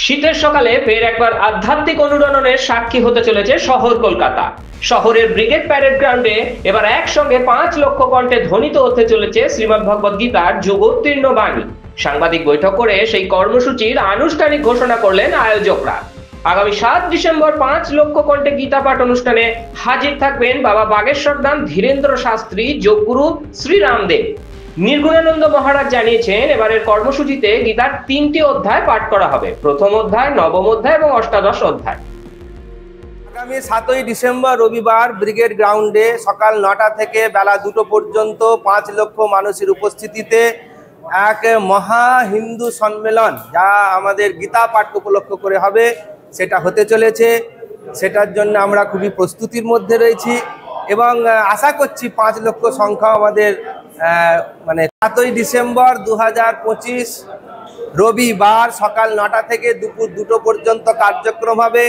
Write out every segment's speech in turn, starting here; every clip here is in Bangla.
শীতের সকালে ফের একবার আধ্যাত্মিক অনুরণনের সাক্ষী হতে চলেছে শহর কলকাতা। শহরের ব্রিগেড প্যারেড গ্রাউন্ডে এবার একসঙ্গে 5 লক্ষ কণ্ঠে ধ্বনিত হতে চলেছে শ্রীমদ্ ভগবদ গীতার যোগোত্তীর্ণ বাণী। সাংবাদিক বৈঠক করে সেই কর্মসূচির আনুষ্ঠানিক ঘোষণা করলেন আয়োজকরা। আগামী 7 ডিসেম্বর 5 লক্ষ কণ্ঠে গীতা পাঠ অনুষ্ঠানে হাজির থাকবেন বাবা বাগেশ্বর ধাম ধীরেন্দ্র শাস্ত্রী যোগগুরু শ্রী রামদেব। নির্গুণানন্দ মহারাজ জানিয়েছেন, এবারের কর্মসূচিতে গীতার 3টি অধ্যায় পাঠ করা হবে, প্রথম অধ্যায়, নবম অধ্যায় এবং অষ্টাদশ অধ্যায়। আগামী 7ই ডিসেম্বর রবিবার ব্রিগেড গ্রাউন্ডে সকাল 9টা থেকে বেলা 2টো পর্যন্ত 5 লক্ষ মানুষের উপস্থিতিতে এক মহা হিন্দু সম্মেলন, যা আমাদের গীতা পাঠ উপলক্ষ করে হবে, সেটা হতে চলেছে। সেটার জন্য আমরা খুবই প্রস্তুতির মধ্যে রয়েছি এবং আশা করছি 5 লক্ষ সংখ্যা আমাদের 7ই ডিসেম্বর 2025 রবিবার সকাল 9টা থেকে দুপুর 2টো পর্যন্ত কার্যক্রম হবে।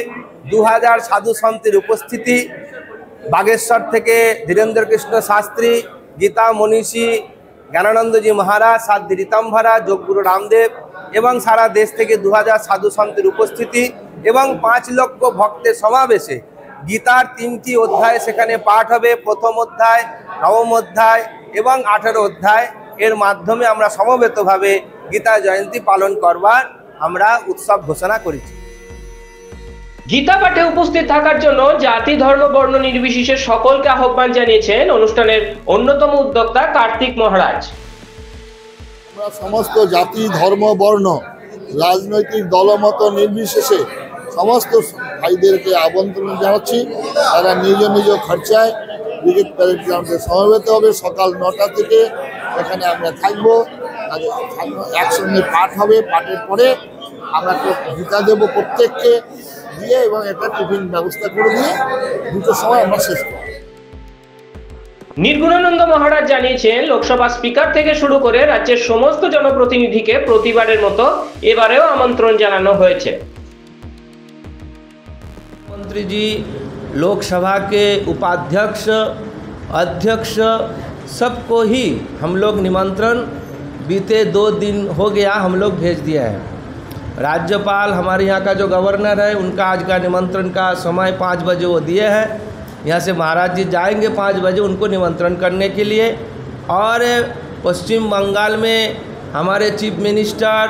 2000 সাধু সন্তের উপস্থিতি, বাগেশ্বর থেকে ধীরেন্দ্র কৃষ্ণ শাস্ত্রী, গীতা মনীষী জ্ঞানানন্দজি মহারাজ, সাধ্বী রীতাম্ভরা, যোগগুরু রামদেব এবং সারা দেশ থেকে 2000 সাধু সন্তের উপস্থিতি এবং 5 লক্ষ ভক্তের সমাবেশে গীতার 3টি অধ্যায় সেখানে পাঠ হবে। প্রথম অধ্যায়, নবম অধ্যায় এবং 18 অধ্যায়। এর মাধ্যমে আমরা সমবেতভাবে গীতা জয়ন্তী পালন করবার আমরা উৎসব ঘোষণা করেছি। গীতা পাঠে উপস্থিত থাকার জন্য জাতি, ধর্ম, বর্ণ নির্বিশেষে সকলকে আহ্বান জানিয়েছেন অনুষ্ঠানের অন্যতম উদ্যোক্তা কার্তিক মহারাজ। আমরা সমস্ত জাতি, ধর্ম, বর্ণ, রাজনৈতিক দলমত নির্বিশেষে সমস্ত ভাইদেরকে আমন্ত্রণ জানাচ্ছি। তারা নিজ নিজ খরচায় ব্রিগেড প্যারেড গ্রাউন্ডে সমবেত হবে। সকাল 9টা থেকে এখানে আমরা থাকবো, একসঙ্গে পাঠ হবে। পাঠের পরে আমরা গীতা দেবো প্রত্যেককে দিয়ে এবং একটা টিফিন ব্যবস্থা করে দিয়ে 2টোর সময় আমরা শেষ করব। নির্গুণানন্দ মহারাজ জানিয়েছেন, লোকসভা স্পিকার থেকে শুরু করে রাজ্যের সমস্ত জনপ্রতিনিধিকে প্রতিবারের মতো এবারেও আমন্ত্রণ জানানো হয়েছে। मंत्री जी, लोकसभा के उपाध्यक्ष, अध्यक्ष, सबको ही हम लोग निमंत्रण बीते 2 दिन हो गया हम लोग भेज दिया है। राज्यपाल हमारे यहाँ का जो गवर्नर है, उनका आज का निमंत्रण का समय 5 बजे वो दिए हैं। यहाँ से महाराज जी जाएंगे 5 बजे उनको निमंत्रण करने के लिए। और पश्चिम बंगाल में हमारे चीफ मिनिस्टर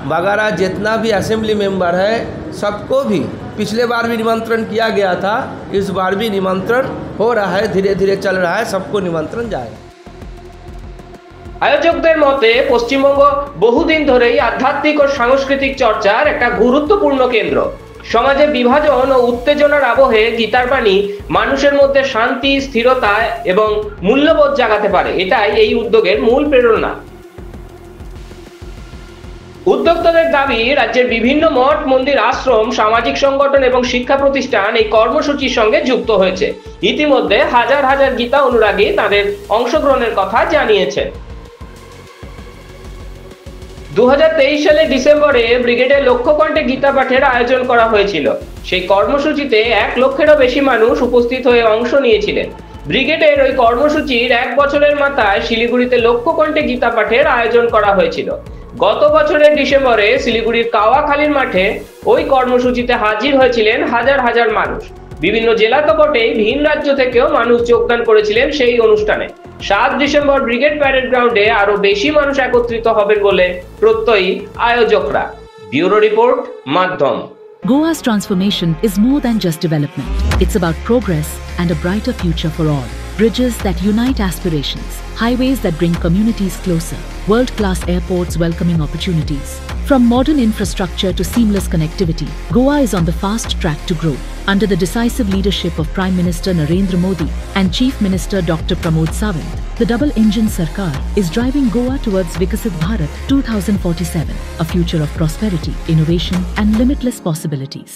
वगैरह जितना भी असेंबली मेंबर है, सबको भी पिछले बार भी निमंत्रण किया गया था, इस बार भी निमंत्रण हो रहा है, धीरे धीरे चल रहा है, सबको निमंत्रण जाएगा। আয়োজকদের মতে পশ্চিমবঙ্গ বহুদিন ধরেই আধ্যাত্মিক ও সাংস্কৃতিক চর্চার একটা গুরুত্বপূর্ণ কেন্দ্র। সমাজে বিভাজন ও উত্তেজনার আবহে গীতার বাণী মানুষের মধ্যে শান্তি, স্থিরতা এবং মূল্যবোধ জাগাতে পারে, এটাই এই উদ্যোগের মূল প্রেরণা। উদ্যোক্তাদের দাবি, রাজ্যের বিভিন্ন মঠ, মন্দির, আশ্রম, সামাজিক সংগঠন এবং শিক্ষা প্রতিষ্ঠান এই কর্মসূচির সঙ্গে যুক্ত হয়েছে। ইতিমধ্যে হাজার হাজার গীতা অনুরাগী তাদের অংশগ্রহণের কথা জানিয়েছেন। 2023 সালে ডিসেম্বরে ব্রিগেডে লক্ষ কণ্ঠে গীতা পাঠের আয়োজন করা হয়েছিল। সেই কর্মসূচিতে 1 লক্ষেরও বেশি মানুষ উপস্থিত হয়ে অংশ নিয়েছিলেন। ব্রিগেডের ওই কর্মসূচির 1 বছরের মাথায় শিলিগুড়িতে লক্ষ কণ্ঠে গীতা পাঠের আয়োজন করা হয়েছিল। গত বছরের ডিসেম্বরে শিলিগুড়ির কাওয়াখালীর মাঠে ওই কর্মসূচিতে হাজির হয়েছিলেন হাজার হাজার মানুষ। বিভিন্ন জেলা তো বটেই, ভিন রাজ্য থেকেও মানুষ যোগদান করেছিলেন সেই অনুষ্ঠানে। 7 ডিসেম্বর ব্রিগেড প্যারেড গ্রাউন্ডে আরো বেশি মানুষ একত্রিত হবেন বলে প্রত্যয়ী আয়োজকরা। ব্যুরো রিপোর্ট, মাধ্যম। Goa's transformation is more than just development. It's about progress and a brighter future for all. Bridges that unite aspirations, highways that bring communities closer, world-class airports welcoming opportunities. From modern infrastructure to seamless connectivity, Goa is on the fast track to grow. Under the decisive leadership of Prime Minister Narendra Modi and Chief Minister Dr. Pramod Sawant, the double-engine Sarkar is driving Goa towards Vikasit Bharat 2047, a future of prosperity, innovation and limitless possibilities.